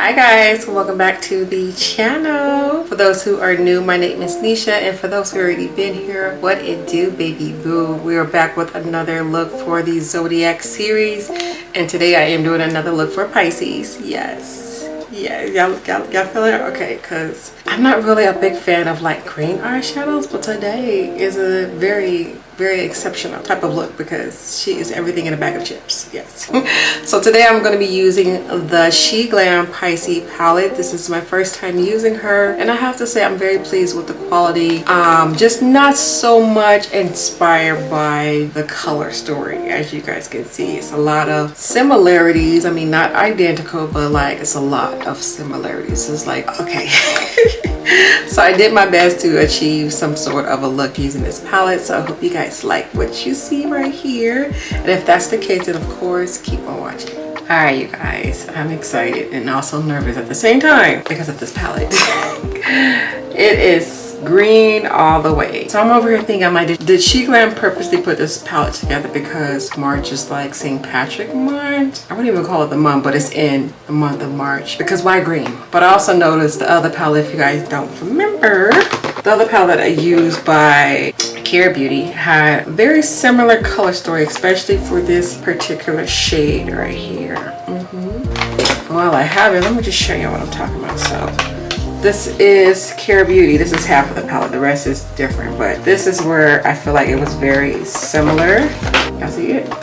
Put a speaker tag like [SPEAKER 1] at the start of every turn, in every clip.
[SPEAKER 1] Hi guys, welcome back to the channel. For those who are new, my name is NESHA, and for those who already been here, what it do, baby boo? We are back with another look for the Zodiac series, and today I am doing another look for Pisces. Yes, yeah, y'all feel it? Okay, because I'm not really a big fan of like green eyeshadows, but today is a very exceptional type of look because she is everything in a bag of chips. Yes. So today I'm going to be using the Sheglam Pisces palette. This is my first time using her, and I have to say I'm very pleased with the quality. Just not so much inspired by the color story. As you guys can see, it's a lot of similarities. I mean, not identical, but like it's a lot of similarities. It's like, okay. So I did my best to achieve some sort of a look using this palette, so I hope you guys like what you see right here, and if that's the case, then of course keep on watching. All right, you guys, I'm excited and also nervous at the same time because of this palette. It is green all the way. So I'm over here thinking, I'm like, did Sheglam purposely put this palette together because March is like St. Patrick month? I wouldn't even call it the month, but it's in the month of March. Because why green? But I also noticed the other palette, if you guys don't remember, the other palette I used by Care Beauty had very similar color story, especially for this particular shade right here. While I have it, let me just show you what I'm talking about. So this is Care Beauty. This is half of the palette. The rest is different, but this is where I feel like it was very similar. Y'all see it?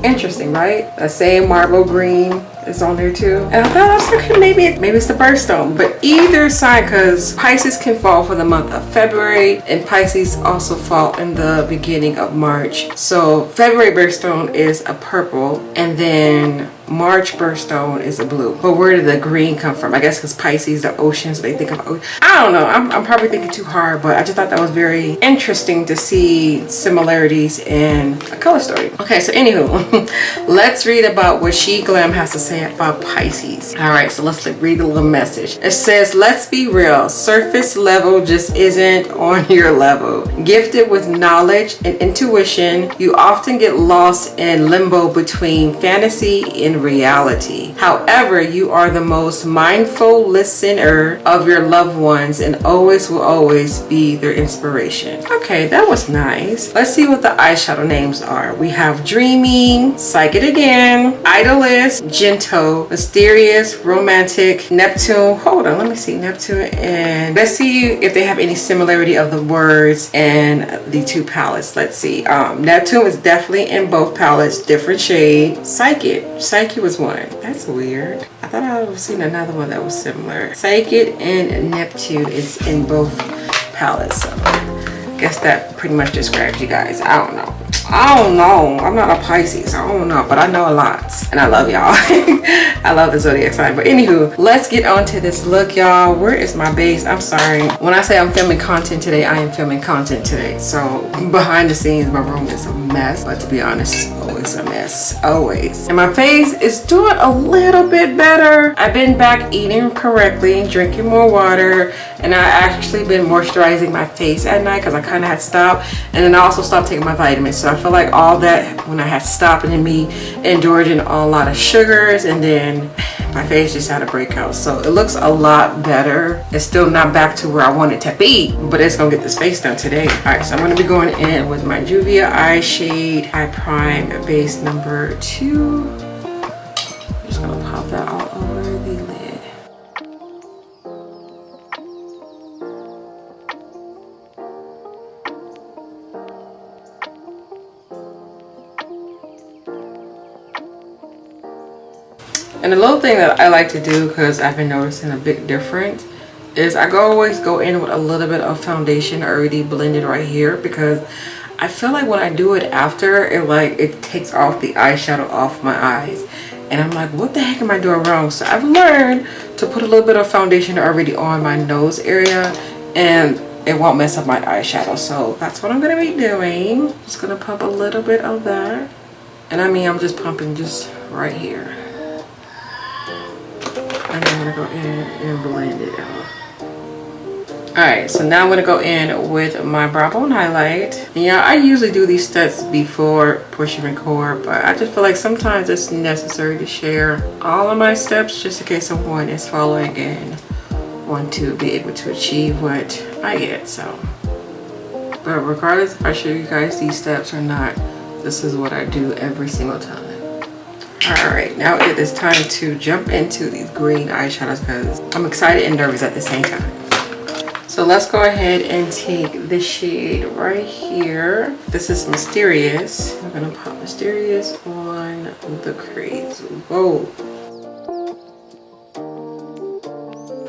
[SPEAKER 1] Interesting, right? The same marble green is on there too. And I thought I was like, maybe it's the birthstone. But either side, because Pisces can fall for the month of February, and Pisces also fall in the beginning of March. So February birthstone is a purple, and then March birthstone is a blue. But where did the green come from? I guess because Pisces, the ocean, so they think of ocean. I don't know. I'm probably thinking too hard, but I just thought that was very interesting to see similarities in a color story. Okay, so anywho, let's read about what Sheglam has to say about Pisces. All right, so let's read the little message. It says, let's be real. Surface level just isn't on your level. Gifted with knowledge and intuition, you often get lost in limbo between fantasy and reality. However, you are the most mindful listener of your loved ones and always will always be their inspiration. Okay, that was nice. Let's see what the eyeshadow names are. We have Dreaming, Psych It Again, Idolist, Gentle, Mysterious, Romantic, Neptune. Hold on, let me see Neptune, and let's see if they have any similarity of the words and the two palettes. Let's see. Neptune is definitely in both palettes, different shade. Psyche was one. That's weird. I thought I would have seen another one that was similar. Psyche and Neptune is in both palettes. So I guess that pretty much describes you guys. I don't know. I'm not a Pisces. I don't know, but I know a lot, and I love y'all. I love the zodiac sign. But anywho, let's get on to this look, y'all. Where is my base? I'm sorry. When I say I'm filming content today, I am filming content today. So behind the scenes, my room is a mess, but to be honest, it's always a mess, always. And my face is doing a little bit better. I've been back eating correctly, drinking more water, and I actually been moisturizing my face at night because I kind of had stopped, and then I also stopped taking my vitamins. So I feel like all that when I had stopped, and then me indulging a lot of sugars, and then my face just had a breakout. So it looks a lot better. It's still not back to where I want it to be, but it's gonna get this face done today. All right, so I'm gonna be going in with my Juvia eye shade Eye Prime base number 2. I'm just gonna pop that all over the lid. And the little thing that I like to do, because I've been noticing a big difference, is I always go in with a little bit of foundation already blended right here, because I feel like when I do it after, it takes off the eyeshadow off my eyes. And I'm like, what the heck am I doing wrong? So I've learned to put a little bit of foundation already on my nose area, and it won't mess up my eyeshadow. So that's what I'm going to be doing. Just going to pump a little bit of that. And I mean, I'm just pumping just right here. And I'm gonna go in and blend it out. Alright, so now I'm going to go in with my brow bone highlight. And yeah, I usually do these steps before pushing record, but I just feel like sometimes it's necessary to share all of my steps just in case someone is following and want to be able to achieve what I get. So, but regardless if I show you guys these steps or not, this is what I do every single time. Alright, now it is time to jump into these green eyeshadows because I'm excited and nervous at the same time. So let's go ahead and take the shade right here. This is Mysterious. I'm gonna pop Mysterious on the crease. Whoa.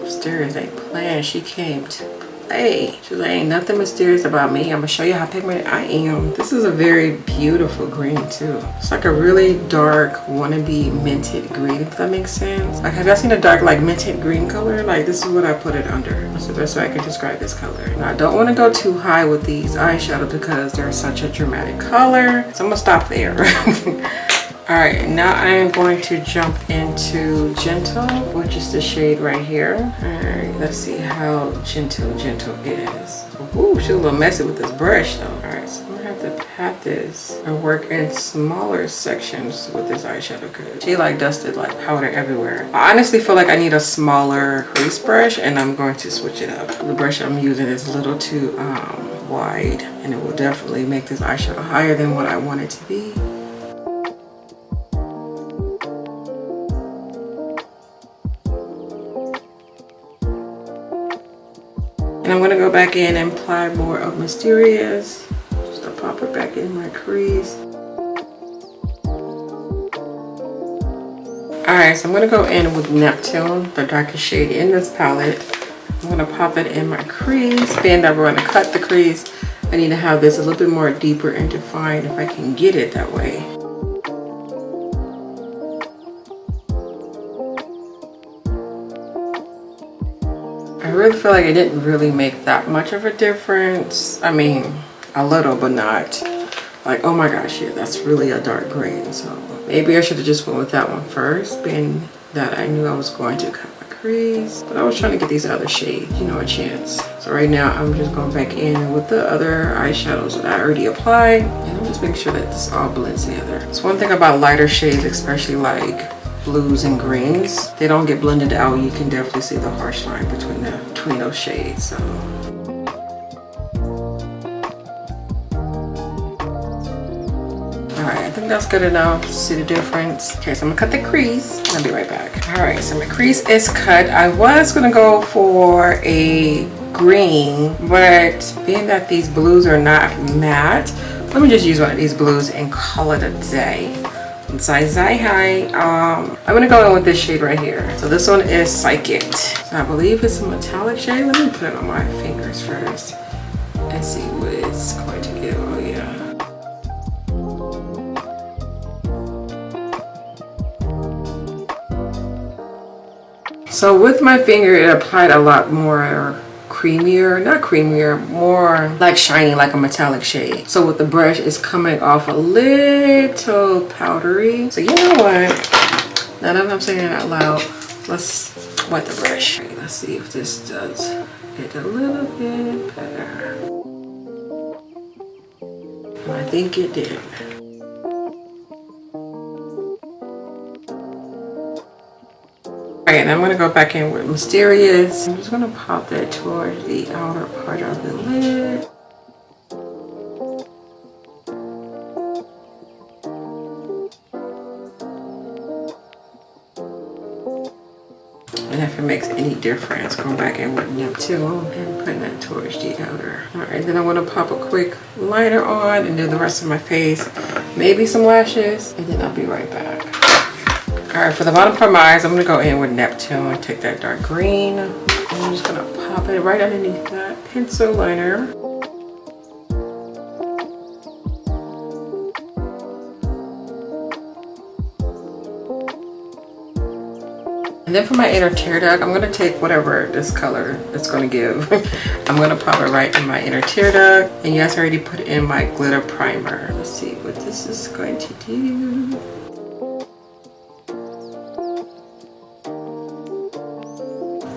[SPEAKER 1] Mysterious ain't playing. She came to play. She's like, ain't nothing mysterious about me. I'm gonna show you how pigmented I am. This is a very beautiful green too. It's like a really dark wannabe minted green, if that makes sense. Like, have y'all seen a dark like minted green color? Like, this is what I put it under. That's the best way I can describe this color. Now, I don't want to go too high with these eyeshadows because they're such a dramatic color. So I'm gonna stop there. Alright, now I am going to jump into Gentle, which is the shade right here. Alright, let's see how Gentle is. Ooh, she's a little messy with this brush though. Alright, so I'm gonna have to pat this and work in smaller sections with this eyeshadow because she like dusted like powder everywhere. I honestly feel like I need a smaller crease brush and I'm going to switch it up. The brush I'm using is a little too wide and it will definitely make this eyeshadow higher than what I want it to be. And I'm going to go back in and apply more of Mysterious. Just to pop it back in my crease. Alright, so I'm going to go in with Neptune, the darkest shade in this palette. I'm going to pop it in my crease. Being that we're going to cut the crease, I need to have this a little bit more deeper and defined if I can get it that way. I really feel like it didn't really make that much of a difference. I mean, a little, but not like, oh my gosh, yeah, that's really a dark green. So maybe I should have just went with that one first, being that I knew I was going to cut my crease. But I was trying to get these other shades, you know, a chance. So right now I'm just going back in with the other eyeshadows that I already applied. And I'm just making sure that this all blends together. So one thing about lighter shades, especially like blues and greens, they don't get blended out. You can definitely see the harsh line between those shades. So alright, I think that's good enough to see the difference. Okay, so I'm gonna cut the crease and I'll be right back. Alright, so my crease is cut. I was gonna go for a green, but being that these blues are not matte, let me just use one of these blues and call it a day. I'm gonna go in with this shade right here. So this one is Psychic. So I believe it's a metallic shade. Let me put it on my fingers first and see what it's going to give. Oh yeah. So with my finger, it applied a lot more creamier, not creamier, more like shiny, like a metallic shade. So with the brush, it's coming off a little powdery. So you know what, now that I'm saying it out loud, let's wet the brush. Okay, let's see if this does it a little bit better. And I think it did. Alright, and I'm going to go back in with Mysterious. I'm just going to pop that towards the outer part of the lid. And if it makes any difference, going back in with Neptune and putting that towards the outer. Alright, then I'm going to pop a quick liner on and do the rest of my face. Maybe some lashes, and then I'll be right back. Alright, for the bottom part of my eyes, I'm going to go in with Neptune and take that dark green. And I'm just going to pop it right underneath that pencil liner. And then for my inner tear duct, I'm going to take whatever this color it's going to give. I'm going to pop it right in my inner tear duct. And yes, I already put in my glitter primer. Let's see what this is going to do.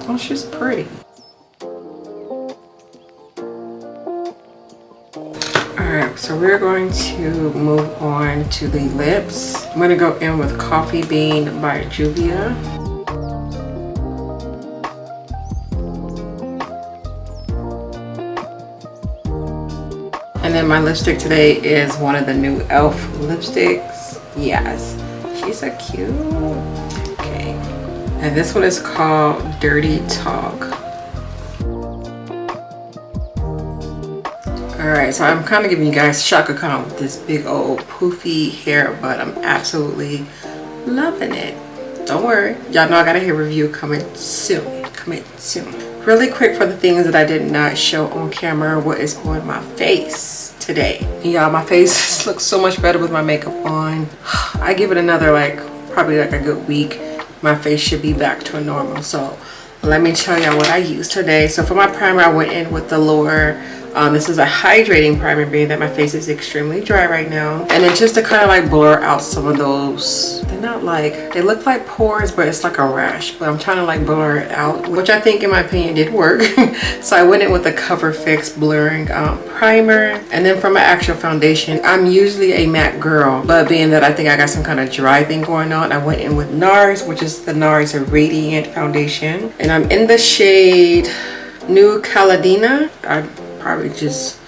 [SPEAKER 1] Oh, she's pretty. So we're going to move on to the lips. I'm gonna go in with Coffee Bean by Juvia. And then my lipstick today is one of the new e.l.f. lipsticks. Yes, she's so cute. Okay, and this one is called Dirty Talk. Alright, so I'm kind of giving you guys Shaka Khan with this big old poofy hair, but I'm absolutely loving it. Don't worry, y'all know I got a hair review coming soon. Really quick for the things that I did not show on camera, what is on my face today. Y'all, my face looks so much better with my makeup on. I give it another probably a good week. My face should be back to normal. So let me tell y'all what I used today. So for my primer, I went in with the Lower. This is a hydrating primer, being that my face is extremely dry right now. And then just to kind of blur out some of those, they're not they look like pores, but it's like a rash. But I'm trying to blur it out, which I think in my opinion did work. So I went in with the Cover Fix blurring primer. And then for my actual foundation, I'm usually a matte girl, but being that I think I got some kind of dry thing going on, I went in with NARS, which is the NARS Radiant Foundation. And I'm in the shade New Caledonia. I probably just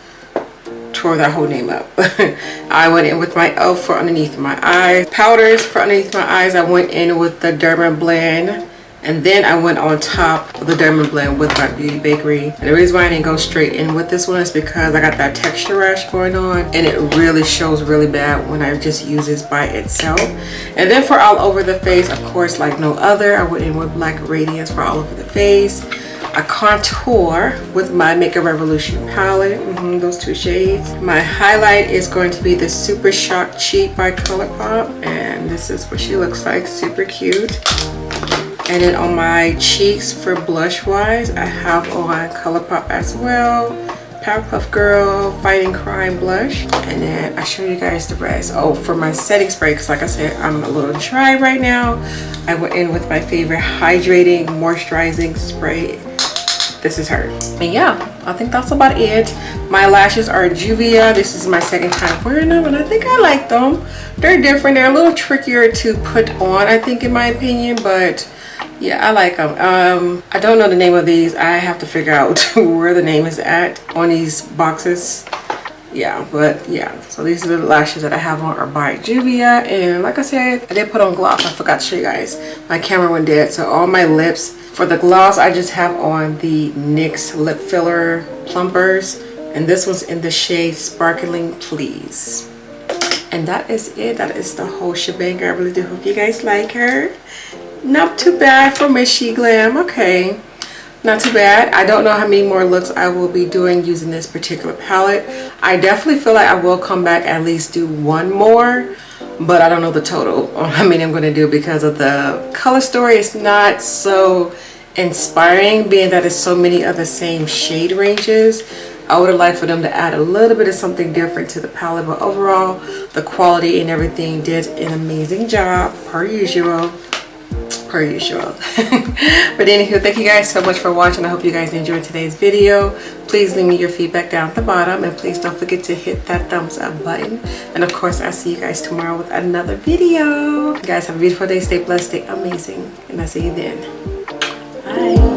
[SPEAKER 1] tore that whole name up. I went in with my e.l.f. for underneath my eyes. Powders for underneath my eyes, I went in with the DERMABLEND. And then I went on top of the DERMABLEND with my Beauty Bakerie. And the reason why I didn't go straight in with this one is because I got that texture rash going on. And it really shows really bad when I just use this by itself. And then for all over the face, of course, like no other, I went in with BLACKRADIANCE for all over the face. I contour with my Makeup Revolution palette, those two shades. My highlight is going to be the Super Shock Cheek by ColourPop, and this is what she looks like, super cute. And then on my cheeks for blush wise, I have on ColourPop as well, Powerpuff Girl Fighting Crime blush. And then I show you guys the rest. Oh, for my setting spray, because like I said, I'm a little dry right now, I went in with my favorite hydrating moisturizing spray. This is her. And yeah, I think that's about it. My lashes are Juvia. This is my second time wearing them, and I think I like them. They're different. They're a little trickier to put on, I think, in my opinion, but yeah, I like them. I don't know the name of these. I have to figure out where the name is at on these boxes. Yeah, but yeah, so these are the lashes that I have on are by Juvia. And like I said, I did put on gloss. I forgot to show you guys. My camera went dead. So on my lips, for the gloss, I just have on the NYX lip filler plumpers, and this one's in the shade Sparkling Please. And that is it. That is the whole shebang. I really do hope you guys like her. Not too bad for Miss Sheglam. Okay, not too bad. I don't know how many more looks I will be doing using this particular palette. I definitely feel like I will come back at least do one more, but I don't know the total on how many I'm going to do because of the color story. It's not so inspiring, being that it's so many of the same shade ranges. I would have liked for them to add a little bit of something different to the palette, but overall the quality and everything did an amazing job, per usual. But anywho, thank you guys so much for watching. I hope you guys enjoyed today's video. Please leave me your feedback down at the bottom, and please don't forget to hit that thumbs up button. And of course, I'll see you guys tomorrow with another video. You guys have a beautiful day. Stay blessed, stay amazing, and I'll see you then. Bye.